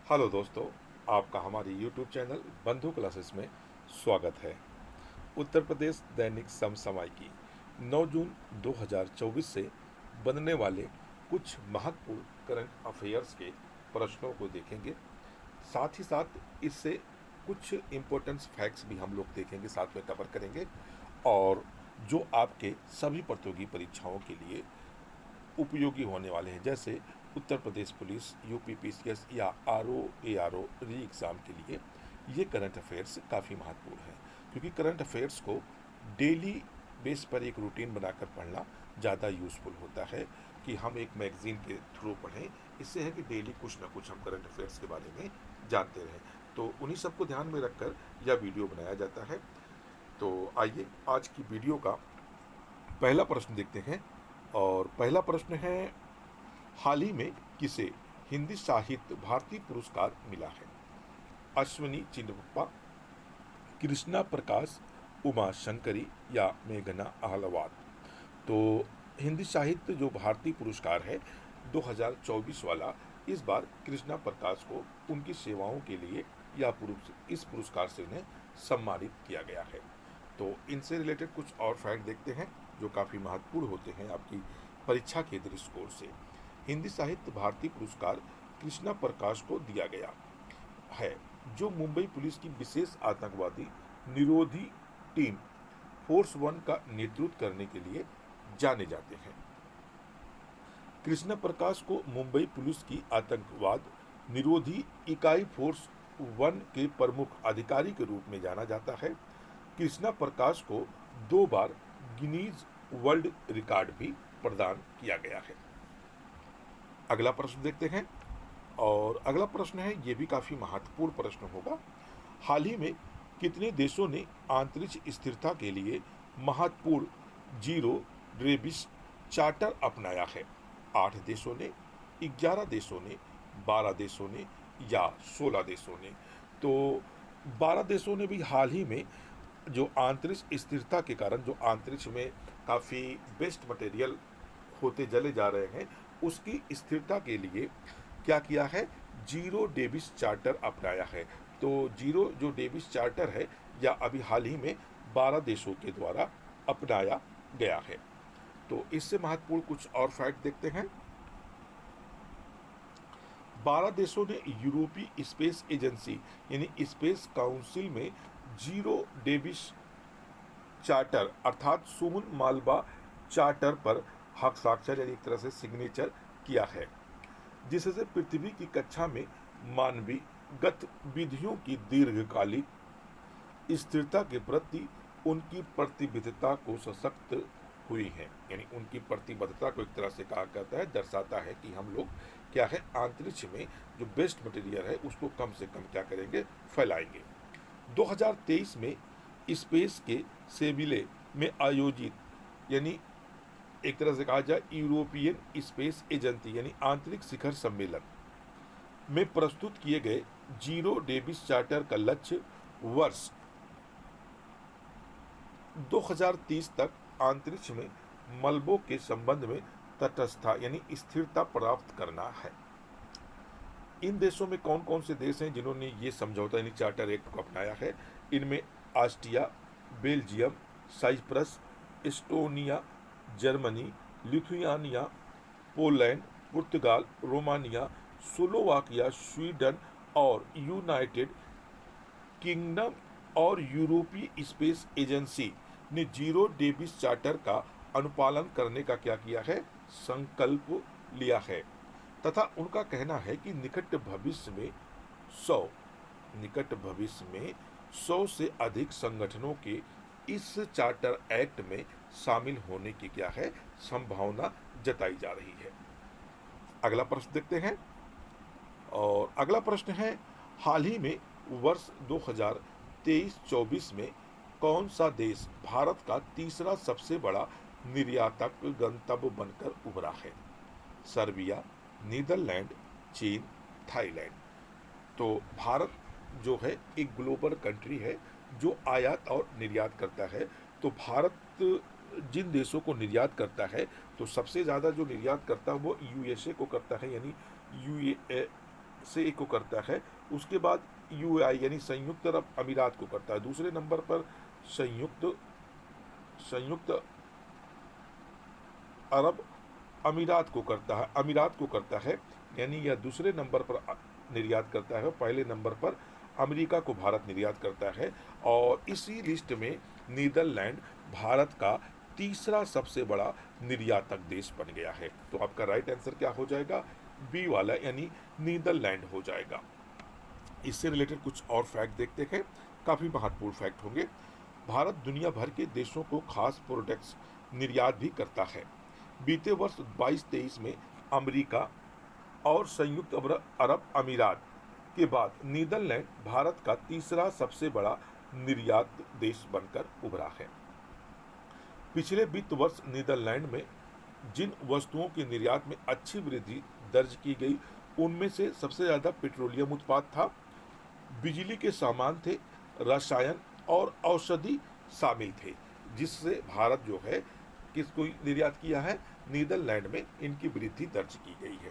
Hello दोस्तों, आपका हमारे YouTube चैनल बंधु क्लासेस में स्वागत है। उत्तर प्रदेश दैनिक समसामयिकी 9 जून 2024 से बनने वाले कुछ महत्वपूर्ण करंट अफेयर्स के प्रश्नों को देखेंगे। साथ ही साथ इससे कुछ इम्पोर्टेंट फैक्ट्स भी हम लोग देखेंगे, साथ में कवर करेंगे और जो आपके सभी प्रतियोगी परीक्षाओं के लिए उपयोगी होने वाले हैं, जैसे Uttar Pradesh police, UP PCS या आरओ एआरओ री एग्ज़ाम के लिए ये करंट अफेयर्स काफ़ी महत्वपूर्ण है, क्योंकि करंट अफेयर्स को डेली बेस पर एक रूटीन बनाकर पढ़ना ज़्यादा यूज़फुल होता है कि हम एक मैगज़ीन के थ्रू पढ़ें। इससे है कि डेली कुछ ना कुछ हम करंट अफेयर्स के बारे में जानते रहें, तो उन्हीं सबको ध्यान में रखकर यह वीडियो बनाया जाता है। तो आइए आज की वीडियो का पहला प्रश्न देखते हैं। और पहला प्रश्न है, हाल ही में किसे हिंदी साहित्य भारती पुरस्कार मिला है? अश्विनी चिन्नप्पा, कृष्णा प्रकाश, उमा शंकरी या मेघना अहलावत? तो हिंदी साहित्य जो भारती पुरस्कार है 2024 वाला, इस बार कृष्णा प्रकाश को उनकी सेवाओं के लिए इस पुरस्कार से उन्हें सम्मानित किया गया है। तो इनसे रिलेटेड कुछ और फैक्ट देखते हैं जो काफ़ी महत्वपूर्ण होते हैं आपकी परीक्षा के दृष्टिकोण से। हिंदी साहित्य भारती पुरस्कार कृष्णा प्रकाश को दिया गया है, जो मुंबई पुलिस की विशेष आतंकवादी निरोधी टीम फोर्स 1 का नेतृत्व करने के लिए जाने जाते हैं। कृष्ण प्रकाश को मुंबई पुलिस की आतंकवाद निरोधी इकाई फोर्स 1 के प्रमुख अधिकारी के रूप में जाना जाता है। कृष्णा प्रकाश को 2 बार गिनीज वर्ल्ड रिकॉर्ड भी प्रदान किया गया है। अगला प्रश्न देखते हैं, और अगला प्रश्न है, ये भी काफ़ी महत्वपूर्ण प्रश्न होगा। हाल ही में कितने देशों ने आंतरिक स्थिरता के लिए महत्वपूर्ण जीरो ड्रेबिस चार्टर अपनाया है? 8 देशों ने, 11 देशों ने, 12 देशों ने या 16 देशों ने? तो 12 देशों ने भी हाल ही में जो आंतरिक स्थिरता के कारण जो अंतरिक्ष में काफ़ी बेस्ट मटेरियल होते चले जा रहे हैं, उसकी स्थिरता के लिए क्या किया है? जीरो डेविस चार्टर अपनाया है। तो जीरो जो डेविस चार्टर है, या अभी हाल ही में 12 देशों के द्वारा अपनाया गया है। तो इससे महत्वपूर्ण कुछ और फैक्ट देखते हैं। 12 देशों ने यूरोपीय स्पेस एजेंसी यानी स्पेस काउंसिल में जीरो डेविस चार्टर अर्थात सुमन मालवा चार्टर पर हस्ताक्षर यानी एक तरह से सिग्नेचर किया है, जिससे पृथ्वी की कक्षा में मानवीय गतिविधियों की दीर्घकालिक स्थिरता के प्रति उनकी प्रतिबद्धता को सशक्त हुई है। यानी उनकी प्रतिबद्धता को एक तरह से कहा जाता है, दर्शाता है कि हम लोग क्या है, अंतरिक्ष में जो बेस्ट मटेरियल है उसको कम से कम क्या करेंगे, फैलाएंगे। 2023 में स्पेस के सेविले में आयोजित यानी एक तरह से कहा जाए यूरोपियन स्पेस एजेंसी यानी आंतरिक शिखर सम्मेलन में प्रस्तुत किए गए जीरो डेविस चार्टर का लक्ष्य वर्ष 2030 तक अंतरिक्ष में मलबों के संबंध में तटस्थता यानी स्थिरता प्राप्त करना है। इन देशों में कौन कौन से देश हैं जिन्होंने ये समझौता यानी चार्टर एक्ट को अपनाया है? इनमें Austria, Belgium, Cyprus, Estonia, Germany, Lithuania, Poland, पुर्तगाल, रोमानिया, स्लोवाकिया, स्वीडन और यूनाइटेड किंगडम और यूरोपीय स्पेस एजेंसी ने जीरो डेविस चार्टर का अनुपालन करने का क्या किया है? संकल्प लिया है। तथा उनका कहना है कि निकट भविष्य में 100 से अधिक संगठनों के इस चार्टर एक्ट में शामिल होने की क्या है, संभावना जताई जा रही है। अगला प्रश्न देखते हैं, और अगला प्रश्न है, हाल ही में वर्ष 2023-24 में कौन सा देश भारत का तीसरा सबसे बड़ा निर्यातक गंतव्य बनकर उभरा है? सर्बिया, नीदरलैंड, चीन, थाईलैंड? तो भारत जो है एक ग्लोबल कंट्री है जो आयात और निर्यात करता है। तो भारत जिन देशों को निर्यात करता है, तो सबसे ज़्यादा जो निर्यात करता है वो यूएसए को करता है, यानी से एक को करता है, उसके बाद यूएई यानी संयुक्त अरब अमीरात को करता है, दूसरे नंबर पर संयुक्त संयुक्त अरब अमीरात को करता है, यानी यह दूसरे नंबर पर निर्यात करता है। पहले नंबर पर अमेरिका को भारत निर्यात करता है, और इसी लिस्ट में नीदरलैंड भारत का तीसरा सबसे बड़ा निर्यातक देश बन गया है। तो आपका राइट आंसर क्या हो जाएगा? बी वाला, यानी नीदरलैंड हो जाएगा। इससे रिलेटेड कुछ और फैक्ट देखते हैं, काफ़ी महत्वपूर्ण फैक्ट होंगे। भारत दुनिया भर के देशों को खास प्रोडक्ट्स निर्यात भी करता है। बीते वर्ष 22-23 में अमेरिका और संयुक्त अरब अमीरात के बाद नीदरलैंड भारत का तीसरा सबसे बड़ा निर्यात देश बनकर उभरा है। पिछले वित्त वर्ष नीदरलैंड में जिन वस्तुओं के निर्यात में अच्छी वृद्धि दर्ज की गई, उनमें से सबसे ज़्यादा पेट्रोलियम उत्पाद था, बिजली के सामान थे, रसायन और औषधि शामिल थे, जिससे भारत जो है किसको निर्यात किया है? नीदरलैंड में इनकी वृद्धि दर्ज की गई है।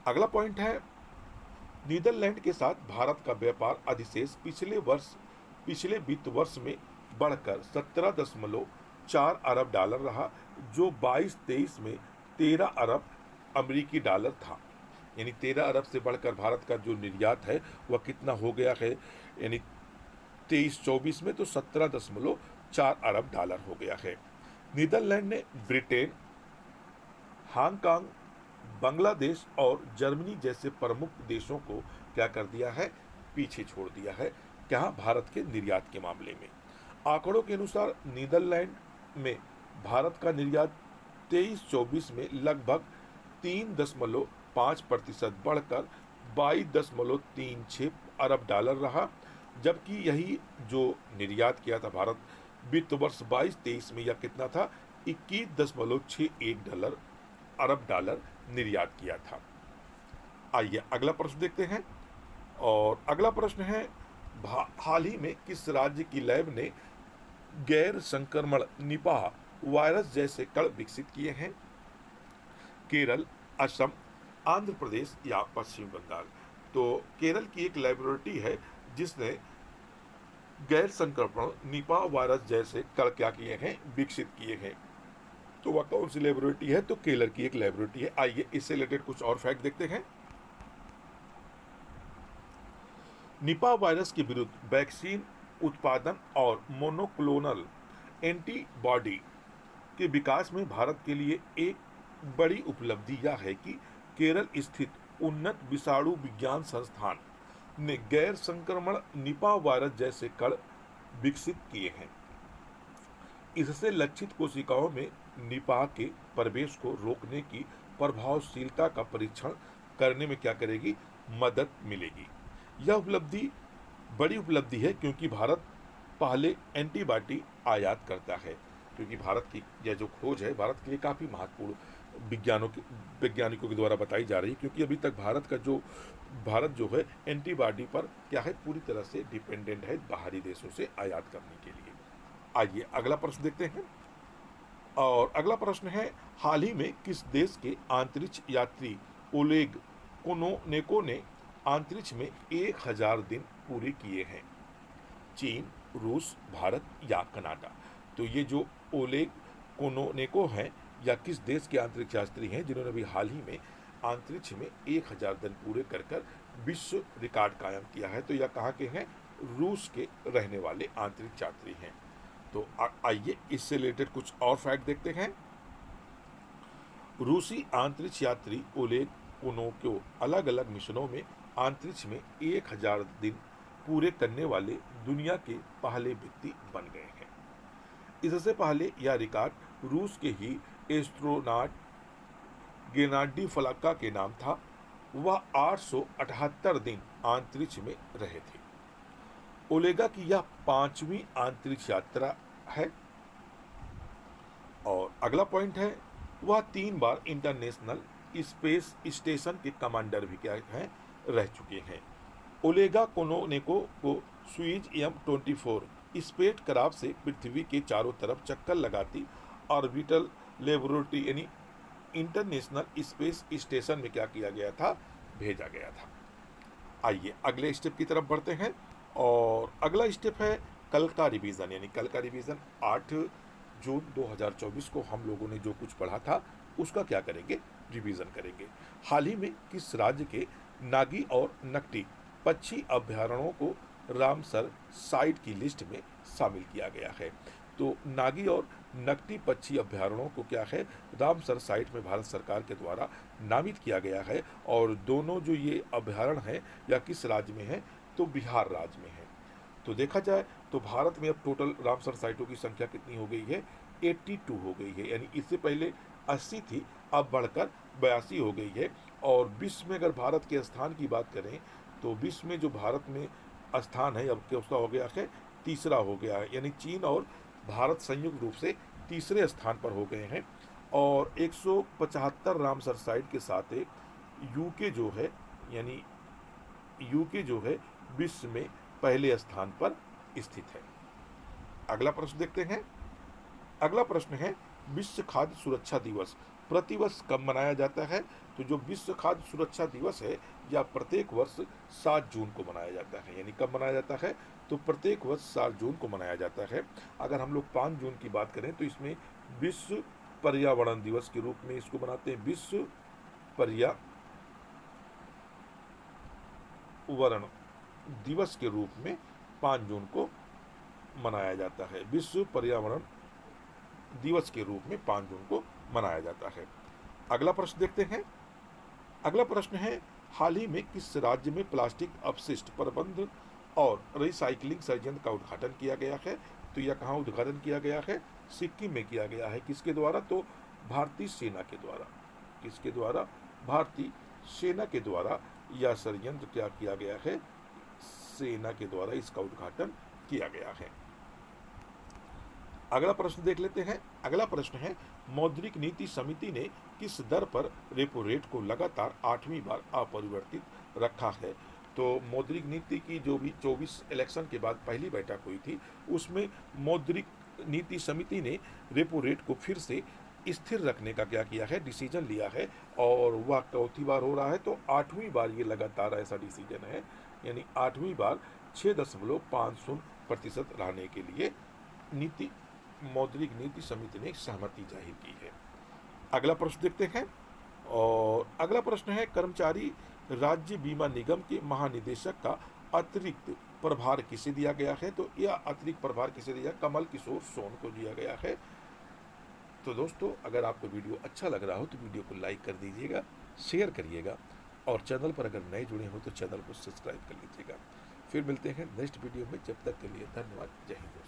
अगला पॉइंट है, नीदरलैंड के साथ भारत का व्यापार अधिशेष पिछले वित्त वर्ष में बढ़कर 17.4 अरब डॉलर रहा, जो 22-23 में 13 अरब अमेरिकी डॉलर था। यानी 13 अरब से बढ़कर भारत का जो निर्यात है वह कितना हो गया है? यानी 23-24 में तो 17.4 अरब डॉलर हो गया है। नीदरलैंड ने ब्रिटेन, हांगकांग, बांग्लादेश और जर्मनी जैसे प्रमुख देशों को क्या कर दिया है? पीछे छोड़ दिया है। क्या? भारत के निर्यात के मामले में। आंकड़ों के अनुसार नीदरलैंड में भारत का निर्यात 23-24 में लगभग 3.5% बढ़कर 22.36 अरब डॉलर रहा, जबकि यही जो निर्यात किया था भारत वित्त वर्ष 22-23 में, यह कितना था? 21.61 अरब डॉलर निर्यात किया था। आइए अगला प्रश्न देखते हैं, और अगला प्रश्न है, हाल ही में किस राज्य की लैब ने गैर संक्रमण निपाह वायरस जैसे कण विकसित किए हैं? केरल, असम, आंध्र प्रदेश या पश्चिम बंगाल? तो केरल की एक लैबोरेटरी है जिसने गैर संक्रमण निपाह वायरस जैसे कण क्या किए हैं? विकसित किए हैं। तो वह कौन सी लैबोरेटरी है? तो केरल की एक लैबोरेटरी है। आइए इससे रिलेटेड कुछ और फैक्ट देखते हैं। निपाह वायरस के विरुद्ध वैक्सीन उत्पादन और मोनोक्लोनल एंटीबॉडी के विकास में भारत के लिए एक बड़ी उपलब्धि यह है कि केरल स्थित उन्नत विषाणु विज्ञान संस्थान ने गैर संक्रमण निपाह वायरस जैसे कण विकसित किए हैं। इससे लक्षित कोशिकाओं में निपाह के प्रवेश को रोकने की प्रभावशीलता का परीक्षण करने में क्या करेगी? मदद मिलेगी। यह बड़ी उपलब्धि है, क्योंकि भारत पहले एंटीबॉडी आयात करता है। क्योंकि भारत की यह जो खोज है भारत के लिए काफ़ी महत्वपूर्ण वैज्ञानिकों के द्वारा बताई जा रही है, क्योंकि अभी तक भारत जो है एंटीबॉडी पर क्या है? पूरी तरह से डिपेंडेंट है बाहरी देशों से आयात करने के लिए। आइए अगला प्रश्न देखते हैं, और अगला प्रश्न है, हाल ही में किस देश के अंतरिक्ष यात्री ओलेग कोनोनेको ने अंतरिक्ष में 1000 दिन पूरे किए हैं? चीन, रूस, भारत या कनाडा? तो ये जो ओलेग कोनोनेको हैं, या किस देश के अंतरिक्ष यात्री हैं जिन्होंने भी हाल ही में अंतरिक्ष में 1000 दिन पूरे कर विश्व रिकॉर्ड कायम किया है? तो यह कहाँ के हैं? रूस के रहने वाले अंतरिक्ष यात्री हैं। तो आइए इससे रिलेटेड कुछ और फैक्ट देखते हैं। रूसी अंतरिक्ष यात्री ओलेग कोनोनेको अलग अलग मिशनों में अंतरिक्ष में 1000 दिन पूरे करने वाले दुनिया के पहले व्यक्ति बन गए हैं। इससे पहले यह रिकॉर्ड रूस के ही एस्ट्रोनॉट गेनाडी फलाका के नाम था। वह 878 दिन अंतरिक्ष में रहे थे। ओलेगा की यह 5वीं अंतरिक्ष यात्रा है। और अगला पॉइंट है, वह 3 बार इंटरनेशनल स्पेस स्टेशन के कमांडर भी क्या हैं? रह चुके हैं। ओलेगा कोनोनेको को स्वीज M24 स्पेस क्राफ्ट से पृथ्वी के चारों तरफ चक्कर लगाती ऑर्बिटल लेबोरेटरी यानी इंटरनेशनल स्पेस स्टेशन में क्या किया गया था? भेजा गया था। आइए अगले स्टेप की तरफ बढ़ते हैं, और अगला स्टेप है कल का रिवीजन। यानी कल का रिवीजन 8 जून 2024 को हम लोगों ने जो कुछ पढ़ा था उसका क्या करेंगे, रिवीजन करेंगे। हाल ही में किस राज्य के नागी और नकटी पक्षी अभ्यारण्यों को रामसर साइट की लिस्ट में शामिल किया गया है? तो नागी और नकटी पक्षी अभ्यारण्यों को क्या है, रामसर साइट में भारत सरकार के द्वारा नामित किया गया है। और दोनों जो ये अभ्यारण्य हैं या किस राज्य में है, तो बिहार राज्य में है। तो देखा जाए तो भारत में अब टोटल रामसर साइटों की संख्या कितनी हो गई है, 82 हो गई है। यानी इससे पहले 80 थी, अब बढ़कर 82 हो गई है। और विश्व में अगर भारत के स्थान की बात करें तो विश्व में जो भारत में स्थान है अब क्या हो गया है, तीसरा हो गया है। यानी चीन और भारत संयुक्त रूप से तीसरे स्थान पर हो गए हैं। और 175 रामसर साइट के साथ एक यूके जो है, यानी यूके जो है विश्व में पहले स्थान पर स्थित है। अगला प्रश्न देखते हैं। अगला प्रश्न है विश्व खाद्य सुरक्षा दिवस प्रतिवर्ष कब मनाया जाता है? तो जो विश्व खाद्य सुरक्षा दिवस है यह प्रत्येक वर्ष 7 जून को मनाया जाता है। यानी कब मनाया जाता है, तो प्रत्येक वर्ष 7 जून को मनाया जाता है। अगर हम लोग 5 जून की बात करें तो इसमें विश्व पर्यावरण दिवस के रूप में इसको मनाते हैं। विश्व पर्यावरण दिवस के रूप में 5 जून को मनाया जाता है। विश्व पर्यावरण दिवस के रूप में 5 जून को मनाया जाता है। अगला प्रश्न देखते हैं। अगला प्रश्न है हाल ही में किस राज्य में प्लास्टिक अपशिष्ट प्रबंधन और रिसाइकलिंग संयंत्र का उद्घाटन किया गया है? तो यह कहाँ उद्घाटन किया गया है, सिक्किम में किया गया है। किसके द्वारा, तो भारतीय सेना के द्वारा। किसके द्वारा, भारतीय सेना के द्वारा यह संयंत्र क्या किया गया है, सेना के द्वारा इसका उद्घाटन किया गया है। अगला प्रश्न देख लेते हैं। अगला प्रश्न है मौद्रिक नीति समिति ने किस दर पर रेपो रेट को लगातार 8वीं बार अपरिवर्तित रखा है? तो मौद्रिक नीति की जो भी 24 इलेक्शन के बाद पहली बैठक हुई थी उसमें मौद्रिक नीति समिति ने रेपो रेट को फिर से स्थिर रखने का क्या किया है, डिसीजन लिया है। और वह चौथी बार हो रहा है, तो 8वीं बार ये लगातार ऐसा डिसीजन है। यानी 8वीं बार 6.50% रहने के लिए मौद्रिक नीति समिति ने सहमति जाहिर की है। अगला प्रश्न देखते हैं। और अगला प्रश्न है कर्मचारी राज्य बीमा निगम के महानिदेशक का अतिरिक्त प्रभार किसे दिया गया है? तो यह अतिरिक्त प्रभार किसे दिया, कमल किशोर सोन को दिया गया है। तो दोस्तों अगर आपको वीडियो अच्छा लग रहा हो तो वीडियो को लाइक कर दीजिएगा, शेयर करिएगा, और चैनल पर अगर नए जुड़े हो तो चैनल को सब्सक्राइब कर लीजिएगा। फिर मिलते हैं नेक्स्ट वीडियो में, जब तक के लिए धन्यवाद। जय हिंद।